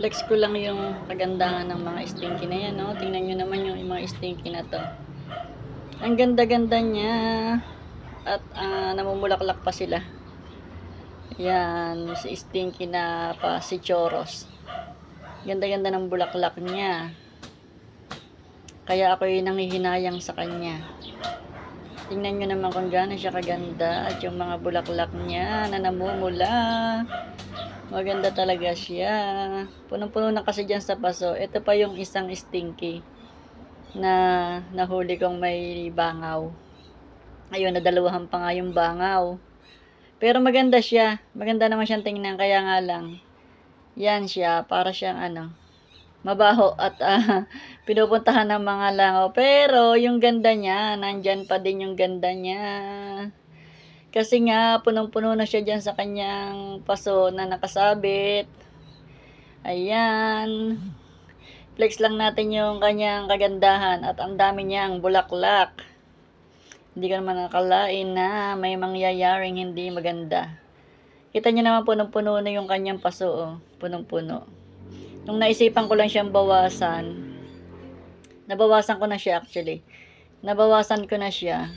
Flex ko lang yung kagandahan ng mga stinky na yan, no? Tingnan nyo naman yung mga stinky na to. Ang ganda-ganda niya. At namumulaklak pa sila. Yan, si stinky na pa si Choros. Ganda-ganda ng bulaklak niya. Kaya ako yung nanghihinayang sa kanya. Tingnan nyo naman kung gaano siya kaganda. At yung mga bulaklak niya na namumula. Maganda talaga siya. Punong-puno na kasi dyan sa paso. Ito pa yung isang stinky na nahuli kong may bangaw. Ayun, nadalawahan pa nga yung bangaw. Pero maganda siya. Maganda naman siyang tingnan. Kaya nga lang, yan siya. Para siyang mabaho at pinupuntahan ng mga langaw. Pero yung ganda niya, nandyan pa din yung ganda niya. Kasi nga, punong-puno na siya dyan sa kanyang paso na nakasabit. Ayan. Flex lang natin yung kanyang kagandahan at ang dami niyang bulaklak. Hindi ka naman nakalain na may mangyayaring hindi maganda. Kita niyo naman punong-puno na yung kanyang paso. Oh. Punong-puno. Nung naisipan ko lang siyang bawasan, nabawasan ko na siya actually. Nabawasan ko na siya.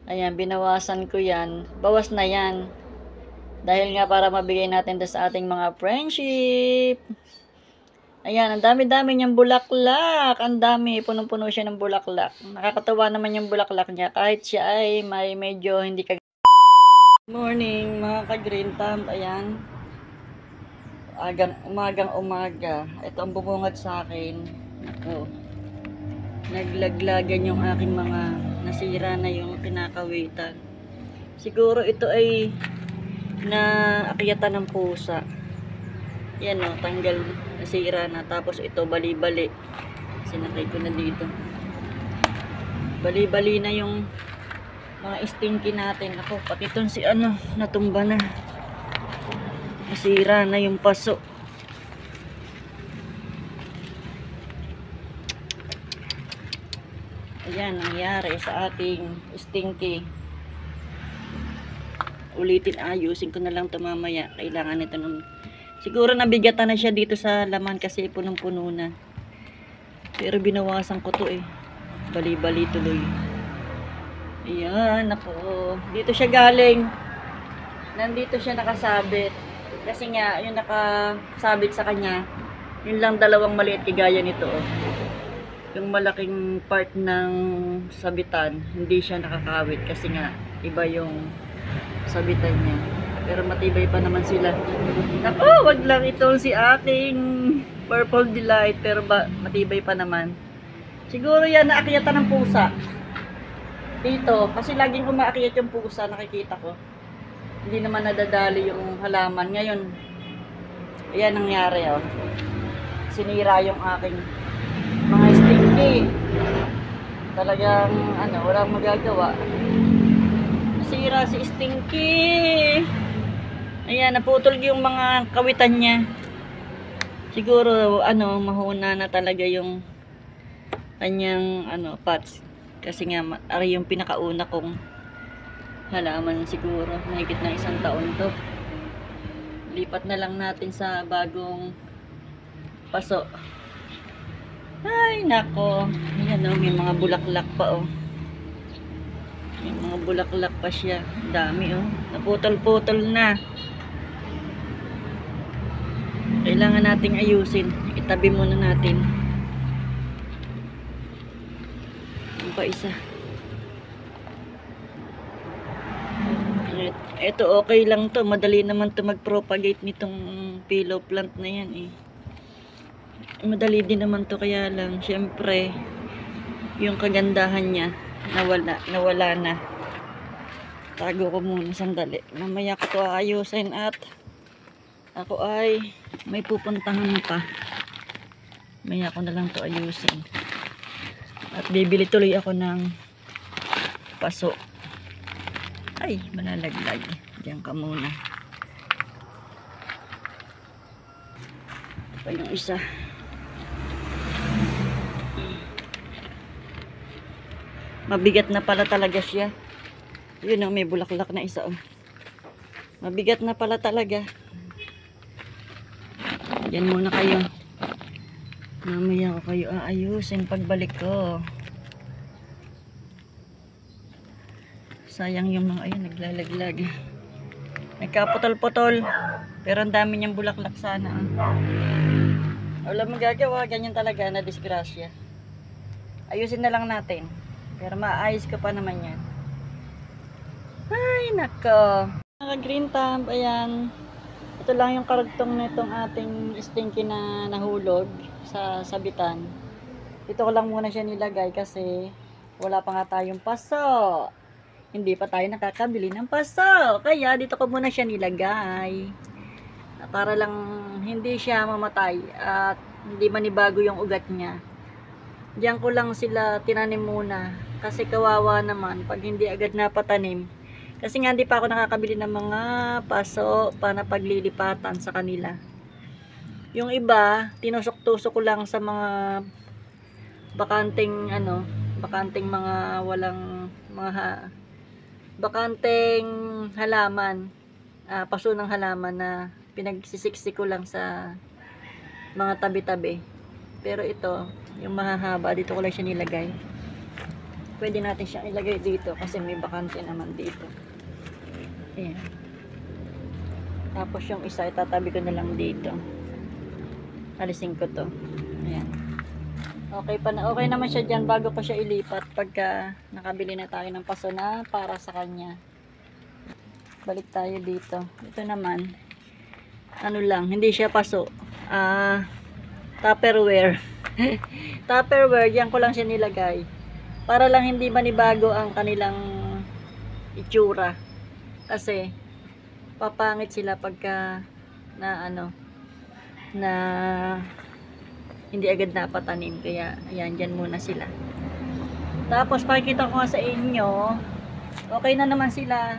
Ayan, binawasan ko yan. Bawas na yan. Dahil nga para mabigay natin sa ating mga friendship. Ayan, ang dami-dami niyang bulaklak. Ang dami, punong-puno siya ng bulaklak. Nakakatawa naman yung bulaklak niya. Kahit siya ay may medyo hindi ka... Good morning mga ka-green thumb. Ayan. Umagang-umaga. Ito ang bumungad sa akin. Ako. Naglaglagan yung aking mga nasira na yung kinakawitan. Siguro ito ay naakyatan ng pusa. Yan o, tanggal, nasira na. Tapos ito, bali-bali. Sinakay ko na dito. Bali-bali na yung mga stinky natin. Ako, pati itong si natumba na. Nasira na yung paso. Ayan, nangyari sa ating stinky. Ulitin, ayusin ko na lang ito mamaya. Kailangan ito nung... Siguro nabigatan na siya dito sa laman kasi punong-puno na. Pero binawasan ko to eh. Bali-bali tuloy. Ayan, ako. Dito siya galing. Nandito siya nakasabit. Kasi nga, yung nakasabit sa kanya, yun lang dalawang maliit kagaya nito. Oh. Yung malaking part ng sabitan, hindi siya nakakawit kasi nga iba yung sabitan niya. Pero matibay pa naman sila. Naku, wag lang itong si aking Purple Delight, pero matibay pa naman. Siguro yan naakyatan ng pusa. Dito, kasi laging umaakyat yung pusa, nakikita ko. Hindi naman nadadali yung halaman. Ngayon, ayan nangyari oh. Sinira yung aking mga stinky. Talagang walang magagawa. Nasira si stinky. Ayan, naputol yung mga kawitan niya. Siguro mahuna na talaga yung kanyang pots. Kasi nga ari yung pinakauna kong halaman siguro. Mahigit na 1 taon to. Lipat na lang natin sa bagong paso. Ay, nako. Ayan may mga bulaklak pa oh. May mga bulaklak pa siya. Dami oh. Naputol-putol na. Kailangan nating ayusin. Itabi muna natin. Ang pa isa. Ito okay lang to. Madali naman to mag-propagate nitong pillow plant na yan eh. Madali din naman to, kaya lang syempre yung kagandahan niya nawala na. Tago ko muna sandali. Mamaya ko to aayusin at ako ay may pupuntahan pa. Mamaya ko na lang to ayusin. At bibili tuloy ako ng paso. Ay, malalaglag. Diyan ka muna. Ito pa yung isa. Mabigat na pala talaga siya. Yun oh, may bulaklak na isa oh. Mabigat na pala talaga. Yan muna kayo. Mamaya ko kayo aayusin pagbalik ko. Sayang yung mga ayun, naglalaglag. Nagkaputol-putol. Pero ang dami niyang bulaklak sana. Wala magagawa, ganyan talaga na disgrasya. Ayusin na lang natin. Pero maayos ko pa naman yan. Ay, nako. Mga green thumb, ayan. Ito lang yung karugtong nitong ating stinky na nahulog sa sabitan. Dito ko lang muna siya nilagay kasi wala pa nga tayong paso. Hindi pa tayo nakakabili ng paso. Kaya dito ko muna siya nilagay. Para lang hindi siya mamatay at hindi manibago yung ugat niya. Diyan ko lang sila tinanim muna kasi kawawa naman pag hindi agad napatanim. Kasi nga hindi pa ako nakakabili ng mga paso para paglilipatan sa kanila. Yung iba, tinusok-tusok ko lang sa mga bakanting bakanting mga walang bakanting halaman, paso ng halaman na pinagsisiksik ko lang sa mga tabi-tabi. Pero ito, yung mahahaba, dito ko lang siya nilagay. Pwede natin siya ilagay dito kasi may bakante naman dito. Ayan. Tapos yung isa, itatabi ko na lang dito. Alisin ko to. Ayan. Okay naman siya dyan bago ko siya ilipat pagka nakabili na tayo ng paso na para sa kanya. Balik tayo dito. Ito naman, ano lang, hindi siya paso. Tupperware. Tupperware, diyan ko lang siya nilagay. Para lang hindi manibago ang kanilang itsura. Kasi papangit sila pagka na hindi agad napatanim. Kaya ayan, dyan muna sila. Tapos pakikita ko nga sa inyo, okay na naman sila.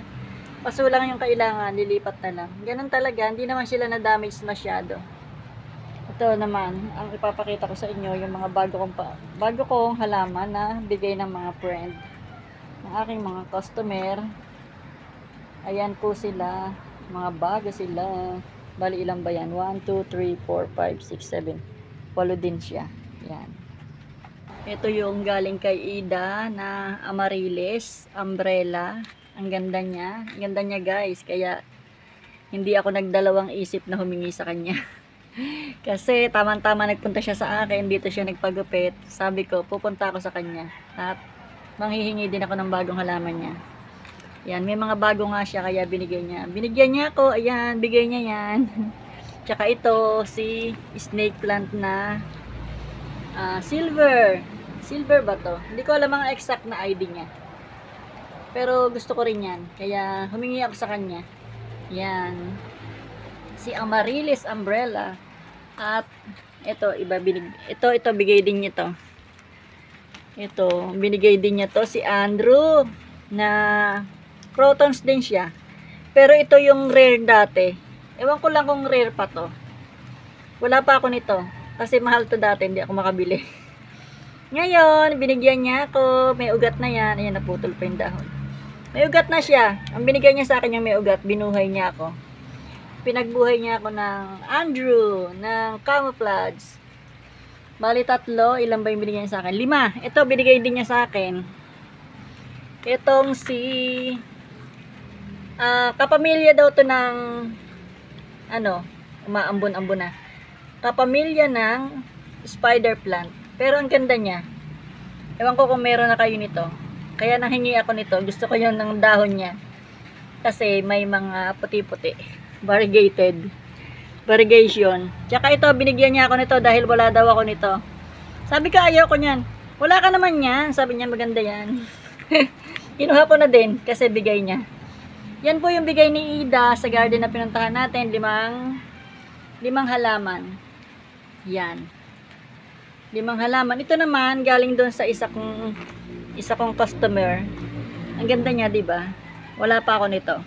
Paso lang yung kailangan, lilipat na lang. Ganun talaga, hindi naman sila na-damage masyado. Ito naman, ang ipapakita ko sa inyo, yung mga bago kong halaman na bigay ng mga friend. Ang aking mga customer. Ayan po sila, mga bago sila. Bali ilang ba yan? 1, 2, 3, 4, 5, 6, 7. 8 din siya. Yan. Ito yung galing kay Ida na Amaryllis umbrella. Ang ganda niya. Ang ganda niya guys. Kaya hindi ako nagdalawang isip na humingi sa kanya. Kasi tamang-tama nagpunta siya sa akin. Dito siya nagpagupit. Sabi ko pupunta ako sa kanya. At manghihingi din ako ng bagong halaman niya. Yan. May mga bago nga siya kaya binigay niya. Binigyan niya ako. Ayan. Bigay niya yan. Tsaka ito si snake plant na silver. Silver ba to? Hindi ko alam ang exact na ID niya. Pero gusto ko rin yan. Kaya humingi ako sa kanya. Yan. Si Amaryllis umbrella. At ito ito bigay din niya to. Ito, binigay din niya to si Andrew na crotons din siya. Pero ito yung rare dati. Ewan ko lang kung rare pa to. Wala pa ako nito. Kasi mahal to dati, hindi ako makabili. Ngayon, binigyan niya ako. May ugat na yan. Ayan, naputol pa yung dahon. May ugat na siya. Ang binigay niya sa akin yung may ugat, binuhay niya ako. Pinagbuhay niya ako ng Andrew, ng camouflage. Bali 3, ilan ba yung binigay niya sa akin? 5. Ito, binigay din niya sa akin. Itong si kapamilya daw to ng umaambon-ambon na. Kapamilya ng spider plant. Pero ang ganda niya. Ewan ko kung meron na kayo nito. Kaya nanghingi ako nito. Gusto ko yung ng dahon niya. Kasi may mga puti-puti. Variegation. Tsaka ito, binigyan niya ako nito dahil wala daw ako nito. Sabi ko, ayaw ko niyan. Wala ka naman yan. Sabi niya, maganda yan. Kinuha ko na din kasi bigay niya. Yan po yung bigay ni Ida sa garden na pinuntahan natin. 5 halaman. Yan. 5 halaman. Ito naman, galing doon sa isa kong customer. Ang ganda niya, diba? Wala pa ako nito.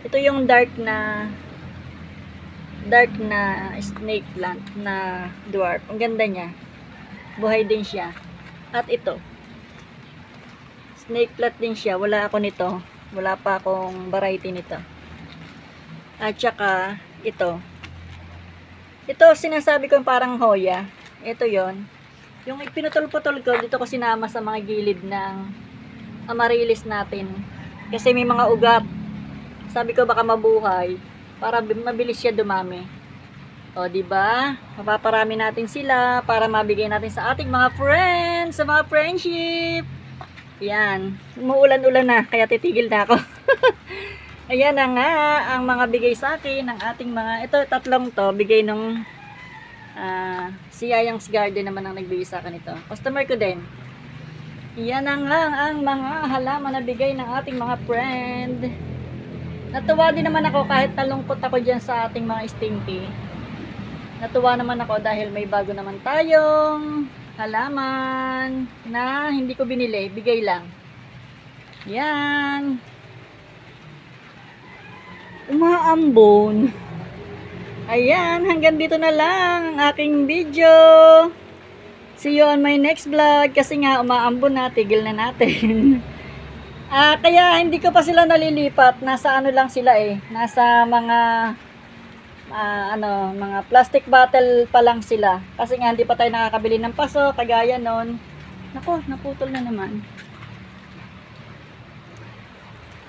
Ito yung dark na snake plant na dwarf. Ang ganda niya. Buhay din siya. At ito. Snake plant din siya. Wala ako nito. Wala pa akong variety nito. At saka ito. Ito, sinasabi ko parang hoya. Ito yon. Yung pinutol-putol ko, dito ko sinama sa mga gilid ng amaryllis natin. Kasi may mga ugat. Sabi ko baka mabuhay para mabilis siya dumami. O, di ba? Mapaparami natin sila para mabigay natin sa ating mga friends, sa mga friendship. Yan. Umuulan-ulan na, kaya titigil na ako. Ayan na nga ang mga bigay sa akin ng ating mga, ito tatlong to, bigay nung si Yayang's Garden naman ang nagbigay sa akin ito. Customer ko din. Yan na nga ang mga halaman na bigay ng ating mga friend. Natuwa din naman ako kahit nalungkot ako dyan sa ating mga stinky. Natuwa naman ako dahil may bago naman tayong halaman na hindi ko binili, bigay lang. Yan. Umaambon. Ayan, hanggang dito na lang ang aking video. See you on my next vlog kasi nga umaambon na, tigil na natin. Kaya hindi ko pa sila nalilipat, nasa ano lang sila nasa mga mga plastic bottle pa lang sila. Kasi nga hindi pa tayo nakakabili ng paso, kagaya nun. Nako, naputol na naman.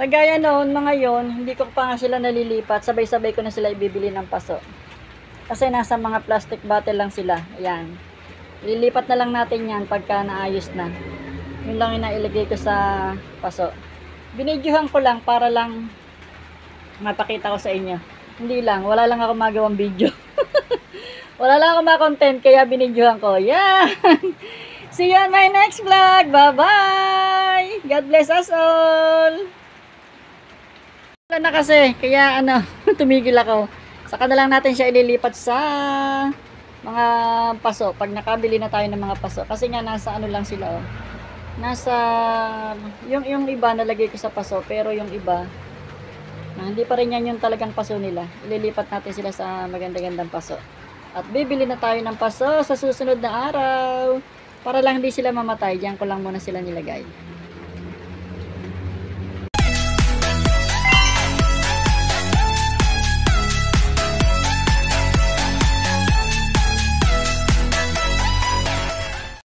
Kagaya noon, mga yon, hindi ko pa nga sila nalilipat. Sabay-sabay ko na sila ibibili ng paso. Kasi nasa mga plastic bottle lang sila. Ayan. Lilipat na lang natin yan pagka naayos na. Yun lang yung nailagay ko sa paso. Binidyohan ko lang para lang mapakita ko sa inyo. Hindi lang. Wala lang ako magawang video. Wala lang ako ma-content kaya binidyohan ko. Yan. See you on my next vlog. Bye-bye. God bless us all. Na kasi, kaya tumigil ako. Saka na lang natin siya ililipat sa mga paso. Pag nakabili na tayo ng mga paso. Kasi nga nasa lang sila Nasa, yung iba nalagay ko sa paso. Pero yung iba, hindi pa rin yan yung talagang paso nila. Ililipat natin sila sa maganda-gandang paso. At bibili na tayo ng paso sa susunod na araw. Para lang hindi sila mamatay. Diyan ko lang muna sila nilagay.